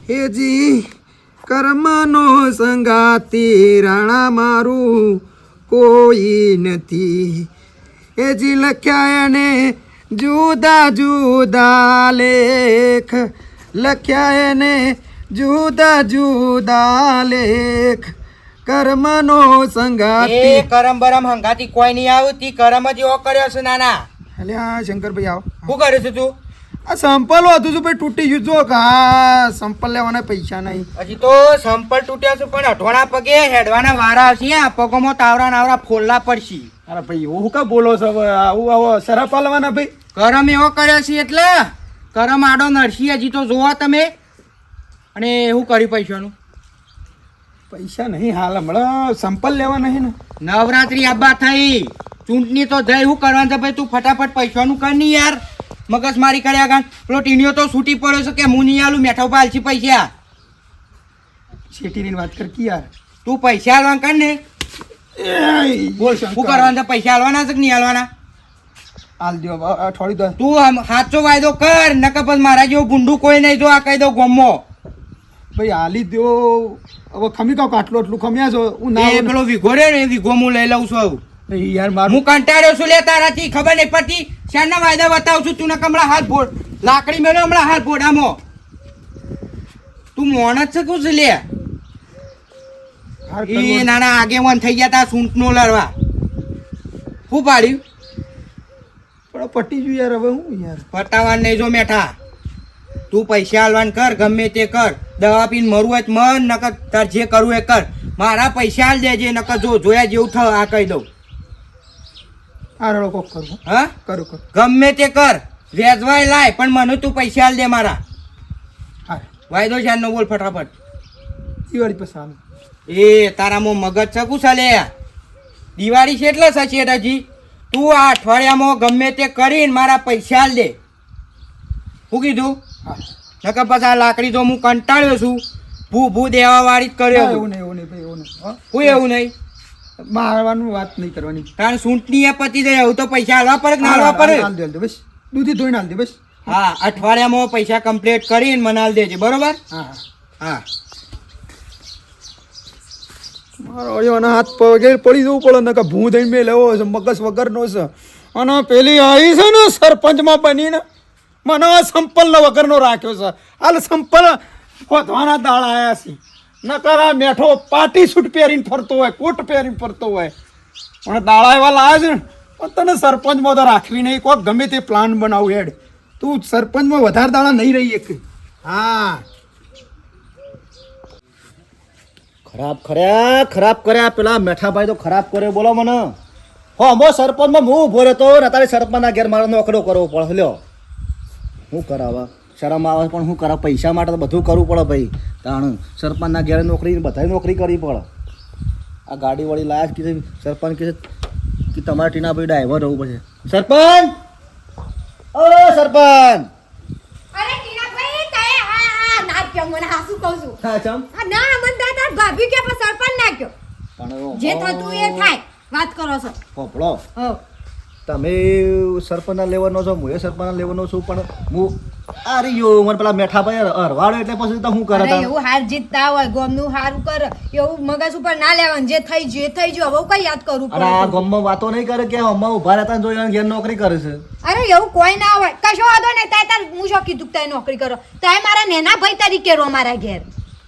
હેજી કર્મનો સંગાતી રાણા મારું કોઈ નથી. હેજી લખ્યા એને જુદા જુદા લેખ, લખ્યા એને જુદા જુદા લેખ. કર્મનો સંગાતી કરમ બરમ હંગાતી કોઈ નહીં આવતી. કરમ જ એવો કર્યો છે નાના. અલ્યા શંકરભાઈ આવો. શું કરે છે તું? આ સંપલ હતું છું ભાઈ, તૂટી ગયું જો કા સંપલ લેવાના પૈસા નહીં. હજી તો સંપલ તૂટ્યા છે પણ અઠવાણા પગે હેડવાના વારા હશે. આ પગોમાં તાવરા નાવરા ફોડલા પડશે. અરે ભાઈ એવું કા બોલો છો આવું? આવો શરાબ પાલવાના ભાઈ. કરમ એવો કર્યો છે એટલે કરમ આડો નરસી. હજી તો જોવા તમે. અને એવું કર્યું પૈસાનું? પૈસા નહીં હાલ હમણાં સંપલ લેવા નહીં ને. નવરાત્રી આબા થઈ, ચૂંટણી તો જઈ શું કરવાનું છે ભાઈ? તું ફટાફટ પૈસાનું કર ની યાર. મગજ મારી કર્યા ગાન. પેલો ટીણીઓ તો છૂટી પડ્યો છે કે હું નહીં આલું, મેઠા ઉપર આલસી પૈસા. શેઠીની વાત કર કે યાર. તું પૈસા હાલવા કર ને. બોલ શું કરવાનું છે? પૈસા હાલવાના છે કે નહીં હાલવાના? હાલ દો અઠવાડિયું. તું સાચો વાયદો કર, નકર પછી મારા જેવું ભૂંડું કોઈ નહીં. જો આ કહી દઉં ગોમો ભાઈ હાલી દો. હવે ખમી કાવ આટલું આટલું ખમ્યા છો. હું ના પેલો વિઘો રે ને, એ વિઘો હું લઈ લઉં છું. યાર મારું હું કંટાળ્યો છું લે તારાથી. ખબર નહીં પડતી શાના વાયદા બતાવું છું. તું હમણાં હાલ ભોડ લાકડી મેળો હમણાં હાલ ભોડામાં. તું મોણ જ છે કું છે લે? એ નાના આગેવાન થઈ ગયા તા સૂંટ નો લડવા. શું પાડ્યું? પણ પટી ગયું યાર. હવે હું યાર પટાવાન નહીં જો મેઠા. તું પૈસા હાલવાન કર, ગમે તે કર. દવા પીને મરવું હોય મન, નકર તાર જે કરવું એ કર. મારા પૈસા હાલ દેજે, નકર જો જોયા જેવું થ. આ કહી દઉં. આ રડો કોક કરું. હા કરું કરું. ગમે તે કર, વેચવાય લાય, પણ મને તું પૈસા હાલ દે મારા. હા વાયદો છે નો બોલ ફટાફટ. દિવાળી પછી આવું. એ તારામાં મગજ શકું ચાલે? દિવાળી છે એટલે સચેત હજી. તું આ અઠવાડિયામાં ગમે તે કરીને મારા પૈસા હાલ દે. શું કીધું? નકર પછી આ લાકડી તો હું કંટાળ્યો છું. ભૂ દેવા વાળી જ કર્યો. એવું નહીં એવું નહીં ભાઈ એવું નહીં. હું એવું નહીં મારવાનું વાત નહીં કરવાની. કારણ સૂંટની એ પતી જાય એવું તો પૈસા હાલવા પડે કે ના હાલવા પડે? હાલ દે બસ. દૂધી ધોઈને હાલ દે બસ. હા અઠવાડિયામાં પૈસા કમ્પ્લીટ કરીને મને હાલ દેજે. બરોબર? હા હા. મારો અળિયાના હાથ પગે પડી જવું પડે ને કે ભૂ દઈને મેં લેવો છે. મગજ વગરનો છે. અને પેલી આવી છે ને સરપંચમાં બનીને મને સંપલ વગરનો રાખ્યો છે. હાલ સંપલ ખોદવાના દાળ આવ્યા છે. નકર આ મેઠો પાટી સૂટ પહેરીને ફરતો હોય, કોટ પહેરીને ફરતો હોય. પણ દાળા એવા લાવે છે ને પણ તને સરપંચમાં તો રાખવી નહીં. કોક ગમે તે પ્લાન બનાવું હેડ. તું સરપંચમાં વધારે દાડા નહીં રહી એક. હા ખરાબ કર્યા પેલા મેઠાભાઈ તો ખરાબ કર્યો. બોલો મને હો મો સરપંચમાં હું ઉભો રહેતો ને તારે સરપંચના ઘેર મારો નોકરો કરવો પડે. લ્યો શું કરાવવા? શરમ આવે પણ શું કરાવ? પૈસા માટે તો બધું કરવું પડે ભાઈ. તાણ સરપંચના ઘેર નોકરી બધાય નોકરી કરવી પડે. આ ગાડીવાળી લાયા કીધું સરપંચ કહે કે તમારે ટીનાભાઈ ડ્રાઈવર રહેવું પડશે. સરપંચ ઓ સરપંચ. અરે ટીનાભાઈ તાય હા ના ક્યો મને હાસુ કહું છું. હા ચમ ના મન દાદા ભાભી કે પણ સરપંચ ના ક્યો. પણ જે થતું એ થાય. વાત કરો છો. પોપડો હો તમે સરપંચના લેવાનો છો, હું એ સરપંચના લેવાનો છું. પણ હું અરે યો મને પેલા મેઠાભાઈ હરવાડો એટલે પછી તો હું કરે? અરે એવું હાર જીતતા હોય ગોમનું હારું કર એવું મગજ ઉપર ના લેવાનું. જે થઈ ગયું હવે કઈ યાદ કરું અને આ ગામમાં વાતો નહીં કરે કે અમ્મા ઉભા રહેતા જોઈ ઘેર નોકરી કરે છે. અરે એવું કોઈ ના હોય. કશો વાંધો નહીં. તાર હું શું કીધું તાય નોકરી કરો? તાય મારા નેના ભાઈ તરીકે રો મારા ઘેર.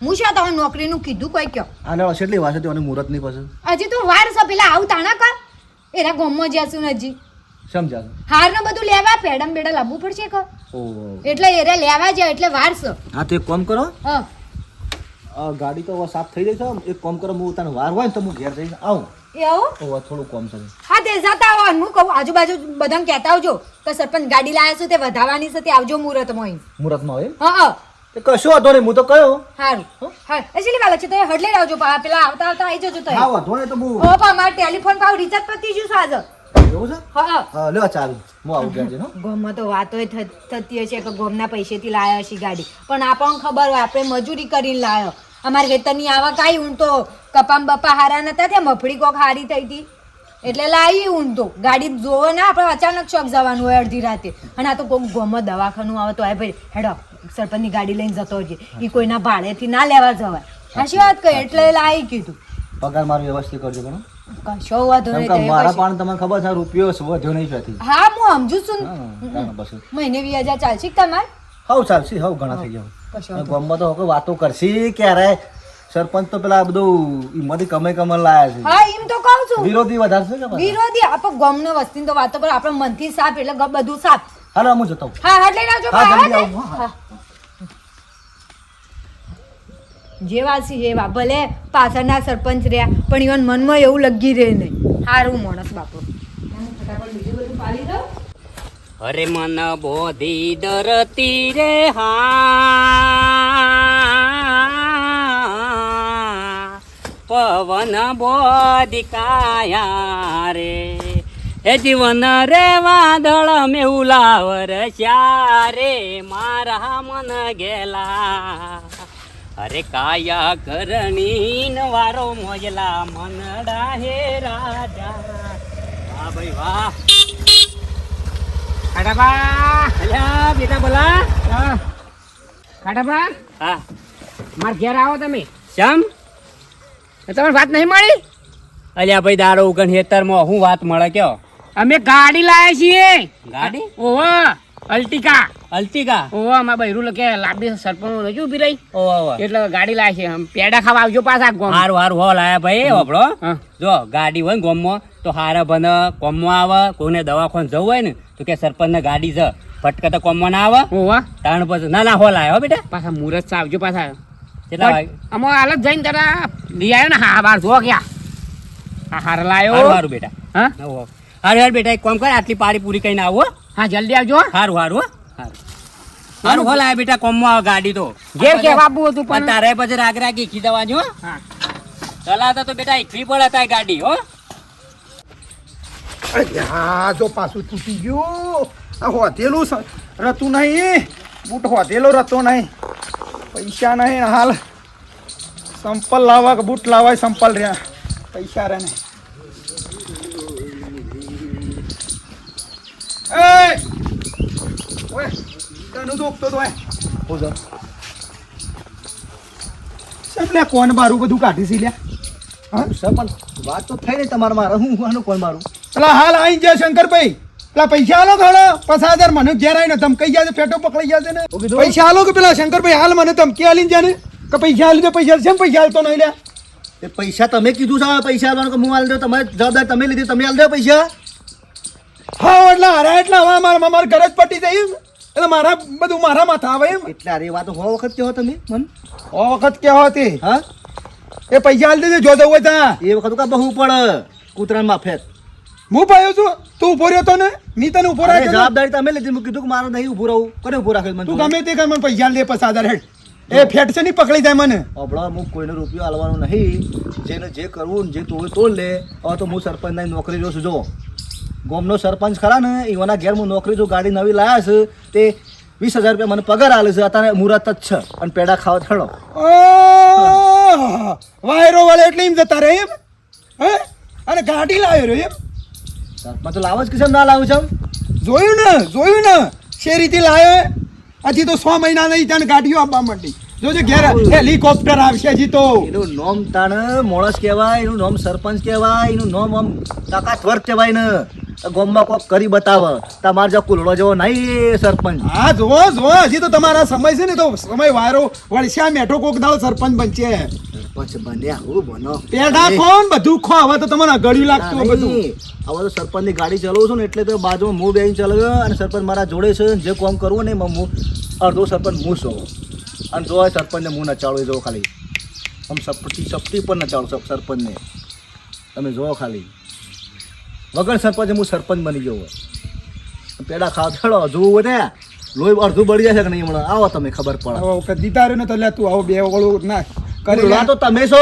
હું શું તમે નોકરીનું કીધું કોઈ કયો? આને કેટલી વાર છે તેની મુહૂર્ત નહીં પછી? હજી તો વાર છે. પેલા આવું તાણા કર એના ગોમમાં જશું હજી. સમજા હાર ને બધું લેવા પેડમ બેડા લાવવું પડશે કે એટલે એરે લેવા જાય એટલે વાર છે. હા તો એક કામ કરો, હા ગાડી તો સાફ થઈ જાય છે. એક કામ કરો, હું તને વાર હોય ને તો હું ઘેર જઈને આવું. એવું થોડું કામ છે. હા તે જતા આવો. હું કહું આજુબાજુ બધાને કહેતા આવજો કે સરપંચ ગાડી લાયા છે તે વધારવાની છે તે આવજો મુહૂર્તમાં. મુહૂર્તમાં હોય હા હા કશો વાંધો નહીં. હું તો કયો સારું હા એટલી વાત છે તો હડલે આવજો. પેલા આવતા આવતા આવી જજો તો. હા વાંધો નહીં તો હું ઓ પા માર ટેલિફોન પાવ રિચાર્જ પતી ગયું છે આજે. એવું છે? હા હા લ્યો ચાલ હું આવું ઘેર જઈને. ગોમમાં તો વાતો થતી હશે કે ગોમના પૈસેથી લાયા છે ગાડી. પણ આપણને ખબર હોય આપણે મજૂરી કરીને લાયો. અમારે ખેતરની આવા કાંઈ ઊંઘ તો કપામ બપા હારા નતા ત્યાં મફળી કોક હારી થઈ હતી એટલે લાવી ઊંઘ તો ગાડી જોવો ને આપણે અચાનક શોખ જવાનું હોય અડધી રાતે. અને આ તો કોઈક ગોમમાં દવાખાનું આવે તો ભાઈ હેડો સરપંચની ગાડી લઈને જતો છે એ કોઈના ભાડેથી ના લેવા જવાય હાચી વાત કહી એટલે લાવી કીધું પગાર મારો વ્યવસ્થિત કરજો પણ કશો વાંધો કેમ નહીં કે તે મારા કશી- પણ તમને ખબર છે રૂપિયો વધ્યો નહીં ત્યાંથી હા હું સમજુ છું બસ મહિને 20,000 ચાલશે કે તમારે હવ ચાલશે હવ ઘણા થઈ કશો જાવ વાંધો ગામમાં તો હવે વાતો કરશી ક્યારે સરપંચ તો પેલા બધું હિંમતી કમે લાયા છે હા એમ તો કહું છું વિરોધી વધારે છે કે પાછા? વિરોધી આપણે ગમને વસ્તીની તો વાતો કરો આપણે મનથી સાફ એટલે બધું સાફ હાલો હું જતો હા એટલે નાજો હા, જલ્દી આવો, હા. જે વાસી એ વા ભલે પાછળના સરપંચ રહ્યા પણ ઈવન મનમાં એવું લગી રહે નહીં સારું માણસ બાપુ બીજું બધું પાડી દો અરે મન બોધી ડરતી રે હા પવન બોધી કાયા રે એ જીવન રે વાદળ મેઉલાવર ચારે મારા મન ગેલા અરે કાયા કરણી વારો મોજલા મનડા હે રાજા વાહ ભાઈ વાહ કાઢાબા અલ્યા બેટા બોલા કાઢાબા હા માર ઘેર આવો તમે શ્યામ તમારે વાત નહીં મળી અલ્યા ભાઈ દાડો ઉગણ હેતરમાં હું વાત મળે કયો અમે ગાડી લાયા છીએ ગાડી ઓહો અલ્ટિકા અલ્ટિકા ઓહો અમાર બૈરું લખે લાંબી સરપંચ નથી ઉભી રહી ઓહો એટલે ગાડી લાયા છે આમ પેડા ખાવા આવજો પાછા ગોમ હારું હારું હો લાયા ભાઈ હોભળો હા. જો ગાડી હોય ને ગોમમાં તો હારા બને કોમમાં આવે કોઈને દવાખાને જવું હોય ને તો કે સરપંચ ને ગાડી છે ફટકા તો કોમમાં ના આવે ઓહો તાણ પછી ના હો લાયા હો બેટા પાછા મુરત આવજો પાછા કેટલા વાગે આમાં હાલત જઈને તારા લઈ આવ્યો ને હા બાર જો ક્યાં હા હાર લાયો હારું હારું બેટા હા ઓહો હારું હારું બેટા એક કામ કર આટલી પારી પૂરી કરીને આવો હા જલ્દી આવજો હો. હારું હારું હો હારું હારું હો લાયા બેટા કોમમાં આવે ગાડી તો ઘેર કેવા આપવું હતું પણ તારે પછી રાગ રાગી ખીદવાની હો હા ચલાતા તો બેટા એકવી પડે તારી ગાડી હો અલ્યા જો પાછું તૂટી ગયું આ હોધેલું રતું નહીં બૂટ હોધેલો રતો નહીં પૈસા નહીં ને હાલ સંપલ લાવવા કે બૂટ લાવવા સંપલ રહ્યા પૈસા રહે ને ઓય તને દુખતો તો હું જાઉં. લે કોણ બારું બધું કાઢી સી લ્યા હા સરપંચ વાત તો થઈ નહીં તમારે મારે હું આનું કોણ મારું પેલા હાલ આઈ જાય શંકરભાઈ પેલા પૈસા આલો ઘણો 5000 મને ઘેર આવીને ધમકાઈ જાય પેટો પકડાઈ જાય ને શું કીધું? પૈસા આલો કે પેલા શંકરભાઈ હાલ મને ધમકી આલીને જાય ને કે પૈસા આલી દે પૈસા કેમ પૈસા આલતો નહીં લ્યા એ પૈસા તમે કીધું છે પૈસા આલવાનું કે હું આલ દઉં તમારે જવાબદાર તમે લીધી તમે આલ દો પૈસા હા એટલે હારા એટલે હવે મારા ઘર જ પટી જાય એમ એટલે મારા બધું મારા માથા આવે એમ એટલે અરે વાત હો વખત કહો તમે મન ઓ વખત કેવો હતી હા એ પૈસા આલી દેજે જો જવું હોય ત્યાં એ વખત કા બહુ પડે કૂતરાને માફેત હું પાયો છું તું ઉભો રહ્યો તો ને મી તને ઉભો અરે રાખ્યો તો. જવાબદારી તમે લીધી મેં કીધું કે મારે નહીં ઊભું રહું કોને ઊભું રાખે મને તું ગમે તે કર મને પૈસા આલી દે 5000 હેડ એ ફેટ છે નહીં પકડી જાય મને અબળા હું કોઈને રૂપિયો આલવાનો નહીં જેને જે કરવું ને જે તોડ તોડ લે હવે તો હું સરપંચની નોકરી જો છું જો ગામનો સરપંચ ખરા ને એવાના ઘેર હું નોકરી જો ગાડી નવી લાયા છે તે 20,000 રૂપિયા મને પગાર આલે છે અત્યારે મુહૂર્ત જ છે અને પેડા ખાવા થડો ઓહ, વાયરો વાળે એટલે એમ જતા રહે એમ હે અને ગાડી લાવ્યો રે એમ સરપંચ તો લાવો જ કે ના લાવું છું જોયું ને શેરીથી લાવ્યો હજી તો 6 મહિના નહીં ત્યાં ગાડીઓ આવવા માંડી જોજે ઘેર હેલિકોપ્ટર આવશે હજી તો એનું નામ તાણ મોણસ કહેવાય એનું નામ સરપંચ કહેવાય એનું નામ આમ તાકાતવર કહેવાય ને ગામમાં કોક કરી બતાવે તમારે જો કુલડો જેવો નહીં એ સરપંચ હા જોવો હજી તો તમારા સમય છે ને તો સમય વાયરો વળશ્યા મેઠો કોક દાડો સરપંચ બનશે સરપંચ બન્યા હું બનો પેડા કોણ બધું ખો હવે તો તમને ગળ્યું લાગતું હોય બધું હવે તો સરપંચની ગાડી ચલાવું છું ને એટલે તો બાજુમાં હું બેહીને ચલાવ્યો અને સરપંચ મારા જોડે છે જે કામ કરવું ને એમાં હું અડધો સરપંચ હું છું અને જો આ સરપંચને હું નચાડું જો ખાલી આમ સપટી પણ નચાડું સરપંચને તમે જુઓ ખાલી વગર સરપંચે હું સરપંચ બની ગયો પેડા ખાવ થડો જોવું હોય ને લોહી અડધું બળી જશે કે નહીં હમણાં આવો તમે ખબર પડે હવે કદી તારે ને તો લે તું આવો બે વળું ના કરી લે. કુલડા તો તમે છો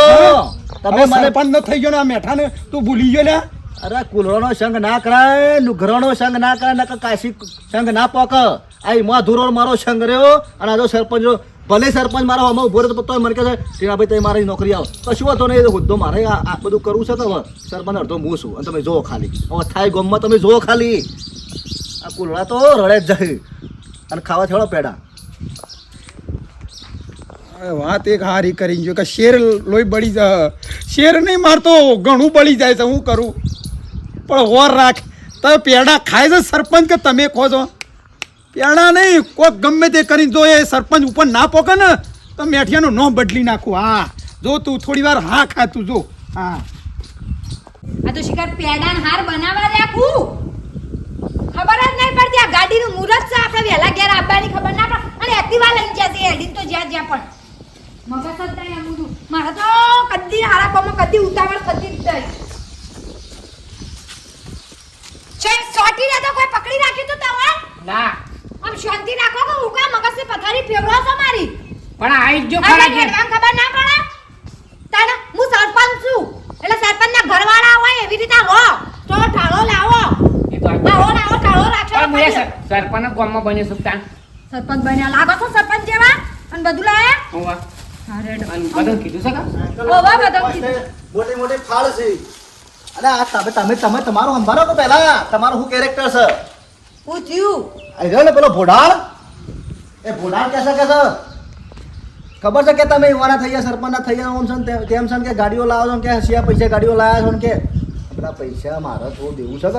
તમે હવે મને સરપંચ ન થઈ ગયો ને આ મેઠાને તું ભૂલી ગયો લ્યા અરે કુલડાનો સંગ ના કરાય નુઘરાનો સંગ ના કરાય નકર કાશી સંગ ના પોક આ માં ધુરો મારો સંગ રહ્યો અને આ જો સરપંચ ભલે સરપંચ મારો આમાં ઉભો રહ્યો તો મને કહે છે ટીણાભાઈ તમે મારી નોકરી આવો કશું વાંધો નહીં એ હુદ્દો મારે આ બધું કરવું છે તો હવે સરપંચ અડધો હું છું અને તમે જુઓ ખાલી હવે થાય ગોમમાં તમે જુઓ ખાલી આ કુલડા તો રડે જ જાય અને ખાવા થયો પેડા હવે વાત એક હારી કરી જો કે શેર લોહી બળી જાય શેર નહીં મારતો ઘણું બળી જાય છે હું કરું પણ વોર રાખ તમે પેડા ખાય છે સરપંચ કે તમે ખો છો પેડા નહીં કોક ગમે તે કરીને જો એ સરપંચ ઉપર ના પોકે ને તો મેઠિયાનું નોમ બદલી નાખું હા જો તું થોડી વાર હા ખા તું જો હા આ તો શિકાર પેડાન હાર બનાવવા રાખું ખબર જ નહીં પડતી આ ગાડીનું મુહૂર્ત છે આપણે વહેલા ઘેર આવવાની ખબર ના પડે અને એક્ટિવા લઈને જશે હેડીન તો જ્યાં જ્યાં પણ મગજ જ નહીં આ બધું મારે તો કદી હારા કોમો કદી ઉતાવળ થતી જ નહીં છે સોટી ને તો કોઈ પકડી રાખ્યું તો તમે ના આમ શાંતિ રાખો કે હું કા મગજની પથારી ફેરવો છો મારી પણ આઈ જ જો અરે ખરા કે હેડવાન ખબર ના પડે તાને હું સરપંચ છું એટલે સરપંચના ઘરવાળા હોય એવી રીતે રહો તો ઢાળો લાવો એ તો લાવો લાવો ઢાળો રાખો પણ મુએ સરપંચ ગામમાં બન્યો છું તાન સરપંચ બન્યા લાગો છો સરપંચ જેવા અને બધું લાયા હોવા અરે અને બધું કીધું છે કા ઓવા બધું કીધું મોટી મોટી ફાળ છે અને આ તમે તમારું સંભાળો તો પહેલા તમારું શું કેરેક્ટર છે હું થયું આ રહ્યો ને પેલો ભોડાળ એ ભોડાળ કેસે કે છે ખબર છે કે તમે યુવાના થઈ ગયા સરપંચના થઈ ગયા ઓમ છે તેમ છે કે ગાડીઓ લાવો છો કે હસિયા પૈસા ગાડીઓ લાવ્યા છો કે બધા પૈસા મારે થોડું દેવું છે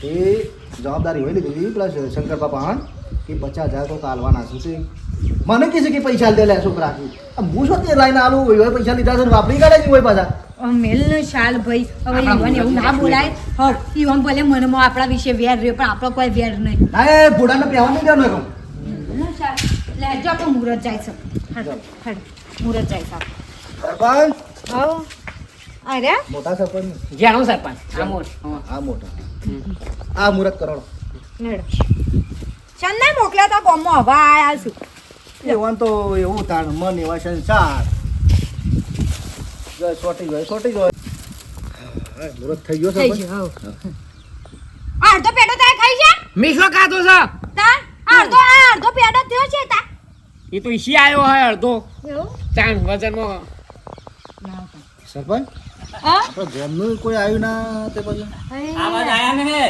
કે એ જવાબદારી હોય લીધી પેલા શંકર બાપા કે 50,000 તો કાલવાના છે મને કહે છે કે પૈસા દે લે છોકરા હું શું તે લાઈને આલું હોય પૈસા લીધા છે ને વાપરી કાઢે છે હોય પાછા મેલનો શાલ ભાઈ હવે ઈવન એવું ના બોલાય હવ ઈવન ભલે મનમાં આપણા વિશે વેર રહ્યો પણ આપણો કોઈ વેર નહીં ના એ ભોડાને પહેવા નહીં દેવાનું કહું મેલનો શાલ લેજો આપણો મુહૂર્ત જાય છે હડ મુહૂર્ત જાય છે સરપંચ હવ અરે મોટા સરપંચ જ્યાં સરપંચ આ મોટ આ મોટા આ મુહૂર્ત કરોડો નેડો ચન્ના મોકલ્યા તો ગોમમાં હવે આયા છું એવાન તો એવું તાણ મન એવા સંસાર જોય સોટી જોય મુહૂર્ત થઈ ગયો થઈ સરપંચ ગયો હવ અડધો પેડો તારે ખાઈ છે મીઠો ખાતો છે તા અડધો પેડો થયો છે તા એ તો ઈસી આવ્યો હોય અડધો એવું ચાણ વજનમાં સરપંચ હા તો ગોમનું કોઈ આવ્યું ના તે પછી આવાજ આયા ને હે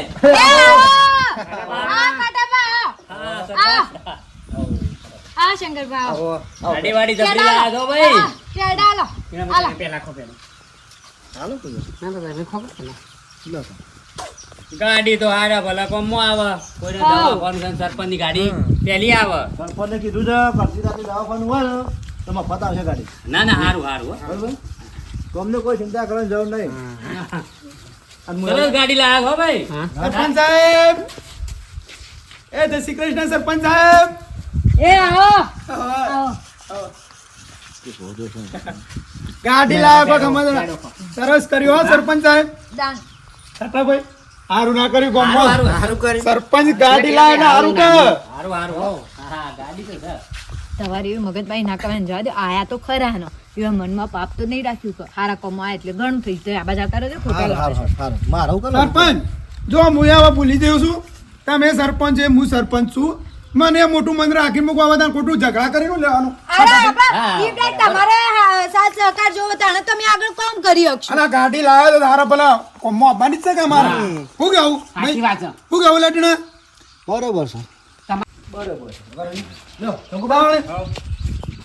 શંકરભાઈ આવો ગાડી વાડી જબરી લાયા છો ભાઈ પેલા ખો પેલા હાલો તો ના તો તમે ખબર છે ને લો ગાડી તો હારા ભલા કોમમાં આવે કોઈને દવા કોણ સરપંચની ગાડી પેલી આવે સરપંચને કીધું છે કરતી રાતે દવાખાનું હોય ને તો મફત આવશે ગાડી ના ના હારું હારું હો. બરાબર ગમને કોઈ ચિંતા કરવાની જરૂર નહીં અને સરસ ગાડી લાયા છો ભાઈ સરપંચ સાહેબ એ જય શ્રી કૃષ્ણ સરપંચ સાહેબ એ આવો ગાડી લાવ્યા પણ અમારે સરસ કર્યું હો સરપંચ સાહેબ દાન છટાભાઈ હારું ના કર્યું ગામમાં હારું હારું કરી સરપંચ ગાડી લાવે ને હારું કર હારું હારું હો હા ગાડી તો છે તમારી એવી મગજભાઈ ના કહેવાય જવા દે આયા તો ખરા નો એવા મનમાં પાપ તો નહીં રાખ્યું કે હારા કમાય એટલે ઘણું થઈ જાય આબા જતા રહેજો ખોટા લોકો મારું કરો સરપંચ જો હું આવા ભૂલી જઉં છું તમે સરપંચ છે હું સરપંચ છું મને મોટું મન રાખી મૂકવા બધા ખોટું ઝઘડા કરીને લેવાનું અરે આપા ઈ ટાઈમ તમારે સાથ સહકાર જોવો તાણે તમે આગળ કામ કરી શકશો અને ગાડી લાવે તો તારા પેલા કોમમાં આવવાની જ છે કે મારે શું કેવું સાચી વાત છે શું કેવું લાટીના બરોબર છે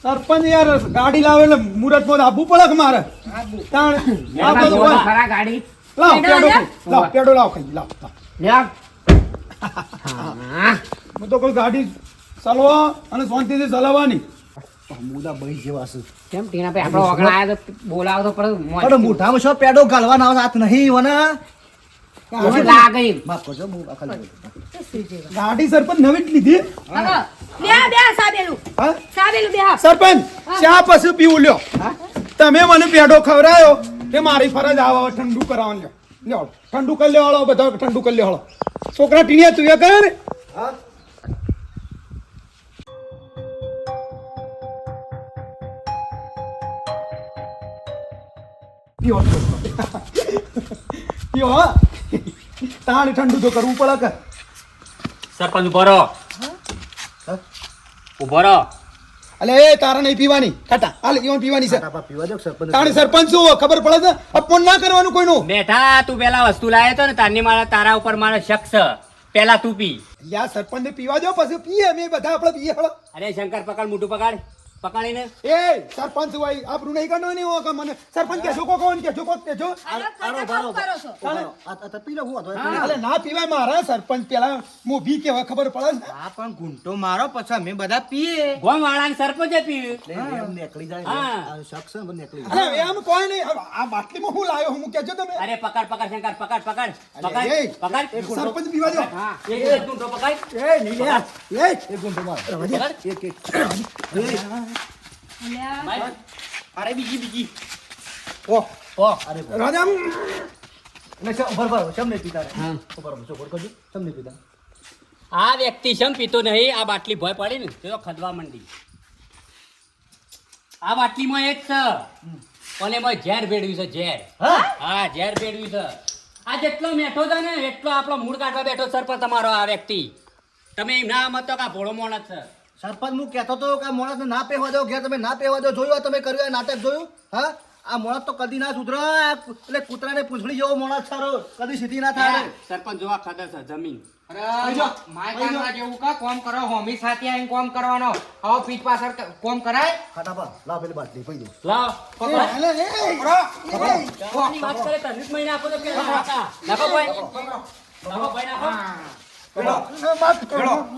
સરપંચ યાર ગાડી લાવે એટલે મુહૂર્ત માં આપવું પડે કે મારે તાણ આ બધું હોય. ખરા ગાડી લાવ પેડો પેડો લાવ. ખાઈ, લાવ પેડો લાવ ખાઈ, લાવ લાવ. લ્યા હા હું તો કોઈ ગાડી ચલાવવા અને શાંતિથી ચલાવવાની મુદા ભાઈ જેવા છે કેમ ટીના ભાઈ આપણો વગણ આયા તો બોલાવો તો પડે મોજ. પણ મોઢામાં શું પેડો ગાળવાના આવે હાથ નહીં મને ઓછી લાગે એમ. માફ કરજો હું ખાલી ગાડી સરપંચ નવી જ લીધી હા બે બે સાબેલું હા સાબેલું બે હા સરપંચ ચા પછી પીવું લ્યો તમે મને પેડો ખવડાયો કે મારી ફરજ આવે હવે ઠંડુ કરાવવાનું લ્યો લ્યો ઠંડુ કરી લેવાળો બધા ઠંડુ કરી લેવાળો છોકરા ટીણીયા તું એ કરે ને હા પીવો પીવો હા તાણે ઠંડુ તો કરવું પડે કે સરપંચ ઉભો રહો ઉભો રહો અલે એ તારા નહીં પીવાની ટાટા હાલ ઈવન પીવાની છે તાપા પીવા દો સરપંચ તાણે સરપંચ શું ખબર પડે છે અપમાન ના કરવાનું કોઈનું બેઠા તું પેલા વસ્તુ લાવ્યો તો ને તારની મારા તારા ઉપર મારો શક છે પેલા તું પી યા સરપંચ ને પીવા દો પછી પીએ અમે બધા આપણે પીએ હળો અરે શંકર પકડ મોટું પકડ પકડીને એ સરપંચ હોય આપણું નહીં કરવાનું નહીં હોય કે મને સરપંચ કેજો કોણ કેજો કોક કેજો અરે ખરેખર શું કરો છો આ પી લો હું હતો અલે ના પીવાય મારા સરપંચ પેલા મોભી કેવા ખબર પડે છે હા પણ ઘૂંટો મારો પછી અમે બધા પીએ ગોમ વાળાને સરપંચે પીવ્યું એમ નીકળી જાય હા. આ શખ્સ છે ને બધું નીકળી જાય અરે એમ કોઈ નહીં હવે આ બાટલીમાં હું લાયો હું કેજો તમે અરે પકડ પકડ શંકર પકડ પકડ એ, પકડ સરપંચ પીવા દો હા એક ગુંઠો પકડ એ નહીં લે એ એક ગુંઠો માર એક અલ્યા, ભાઈ, અરે બીજી ઓ ઓ અરે રાજા ને બરાબર શમ નહીં પીતા રે બરાબર જો કરજો શમ નહીં પીતા આ વ્યક્તિ શમ પીતો નહીં આ બાટલી ભય પડી ને તો ખદવા માંડી આ બાટલીમાં એક છે પણ એમાં ઝેર ભેળવ્યું છે ઝેર હા ઝેર ભેળવ્યું છે આ જેટલો મેઠો છે ને એટલો આપણો મૂળ કાઢવા બેઠો સરપંચ તમારો આ વ્યક્તિ તમે એમ ના મત કે આ ભોળો માણસ છે સરપંચ હું કહેતો તો કે માણસને ના પહેવા દો ઘેર તમે ના પહેવા દો જોયું આ તમે કર્યું આ નાટક જોયું હા આ માણસ તો કદી ના સુધરે એટલે કૂતરાને પૂંછડી જેવો માણસ સારો કદી સીધી ના થાય સરપંચ જોવા ખદર છે જમીન અરે માય કાકા જેવું કા કોમ કરો હોમી સાથે આવીને કોમ કરવાનો હવે પીઠ પાછળ કોમ કરાય ખાટાપા લાવ પેલી બાટલી પી દો લાવ અલે એ આની વાત કરે તો 20 મહિના આપો તો કે નાખો ભાઈ નાખો ભાઈ નાખો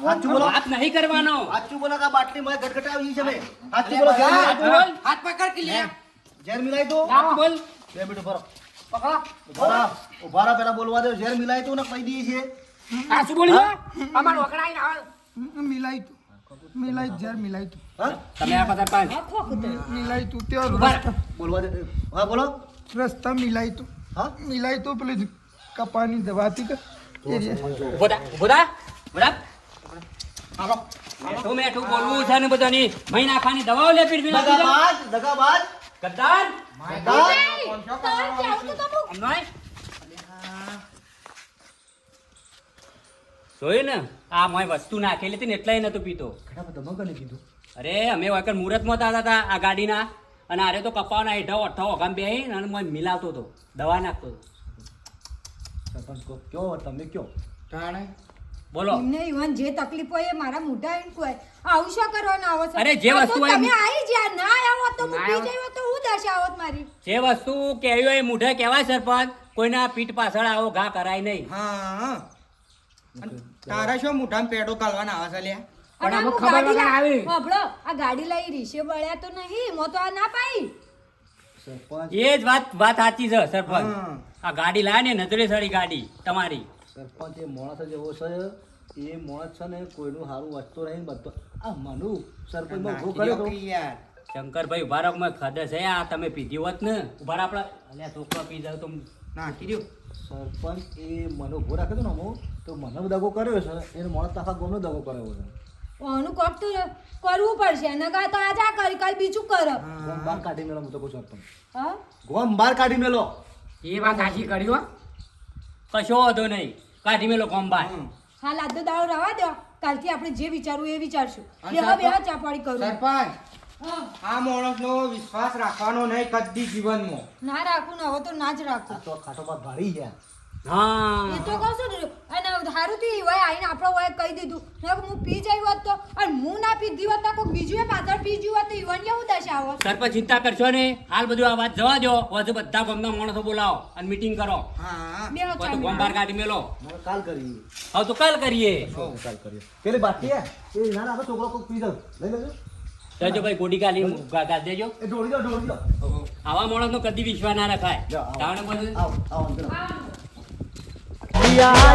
સાચું બોલો વાત નહીં કરવાનો સાચું બોલો કે આ બાટલી માં ગટગટાવી છે મેં સાચું બોલો ઘેર મિલાઈ દો. હાથ પકડ કે લે ઝેર મિલાઈ દો નાખ બોલ 2 મિનિટ ભરો ઉભા રહો પેલા બોલવા દો ઝેર મિલાઈ દો ને કહી દઈએ છીએ આ શું બોલી અમારું વકડાઈને આવે મિલાઈ તું મિલાઈ ઝેર મિલાઈ તું હા તમે આ સરપંચ મિલાઈ તું તે બોલવા દે હા બોલો રસ્તા મિલાઈ તું હા મિલાઈ તું પેલી કપાની દવાતી કે બોડા મેઠું મેઠું બોલવું છે ને બધાની મહિના ખાની દવાઓ લે પીડ દગાબાજ ગદ્દાર નહીં, તો જાઉં તો તમે અમનાય જોયું ને આ મોય વસ્તુ નાખેલી હતી ને એટલે નતું પીતો તમે કને કીધું અરે અમે વખત મુહૂર્તમાં હતા હતા આ ગાડીના અને આરે તો કપાવાના હેઠા અઠ્ઠા ઓગામ બે અને મોય મિલાવતો હતો દવા નાખતો હતો સરપંચ કો કયો તમે કયો જાણે બોલો એમને ઈવન જે તકલીફ હોય એ મારા મોઢા આવીને કહે આવું શું કરવાનું આવો છો? અરે જે આ તો વસ્તુ હોય તમે આવી જ્યાં ના આવો તો હું પી જઈ હોત તો હું દશા આવત મારી જે વસ્તુ કેવી હોય એ મૂઢે કહેવાય સરપંચ કોઈના પીઠ પાછળ આવો ઘા કરાય નહીં હા તારા શું મોઢામાં પેડો કાલવાના આવે છે લ્યા પણ અને આમાં હું ખબર ગાડી વગર આવી. હોભળો, આ ગાડી લઈ રીશે બળ્યા તો નહીં મો તો આ ના પાઈ સરપંચ એ જ વાત સાચી છે સરપંચ હા. આ ગાડી લાવે ને નજરે સડી ગાડી તમારી સરપંચ એ માણસ જ એવો છે એ માણસ છે ને કોઈનું સારું વાંચતો નહીં બધો આ મનુ સરપંચ માં ઉભો કર્યો તો યાર શંકરભાઈ ઉભા રહો મેં ખદર છે આ તમે પીધી હોત ને ઉભા રહો આપડા અલ્યા છોકરો પી જાવ તો નાખી દો સરપંચ એ મને ઉભો રાખે તો ને અમુક તો મને દગો કર્યો છે એને માણસ આખા ગામનો દગો કર્યો છે આનું કોક તો કરવું પડશે ન કા તો આજ આ કરી કાલ બીજું કર ગોમ બહાર કાઢી મેલો હું તો કહું સરપંચ હા ગોમ બહાર કાઢી મેલો એ વાત સાચી કરી હો કશો વાંધો નહીં કાઢી મેલો કોમ્બાર હાલ આજનો દાડો રવા દો કાલથી આપણે જે વિચારવું એ વિચારશું અને બેહો સરપંચ- બેહો ચાપાડી કરું સરપંચ હા, આ માણસનો વિશ્વાસ રાખવાનો નહીં કદી જીવનમાં ના રાખું ને હવે તો ના જ રાખું આ તો ખાટો બાદ ભાડી ગયા હા એ તો કહું છું ને અને હારું થી હોય આઈને આપણો હોય કહી દીધું ને હું પી જઈ હોત તો અને હું ના પીધી હોત તો કોઈ બીજું પાછળ પી ગયું હોત તો ઈવન કેવું દશા આવત સરપંચ ચિંતા કરશો ને હાલ બધું આ વાત જવા દો વધુ બધા ગામના માણસો બોલાવો અને મીટિંગ કરો હા બેહો વધુ ચા ગોમ બહાર કાઢી મેલો મને કાલ કરી હવે તો કાલ કરીએ કાલ કરીએ પેલી બાકી એ ના ના છોકરો કોઈ પી જાવ લઈ લેજો જજો ભાઈ ગોડી કાઢી ગાળ દેજો એ ઢોળી દો આવા માણસ નો કદી વિશ્વાસ ના રખાય જાઓ, આવો. તાવણે બધું આવો આવો અંદર આવો. યા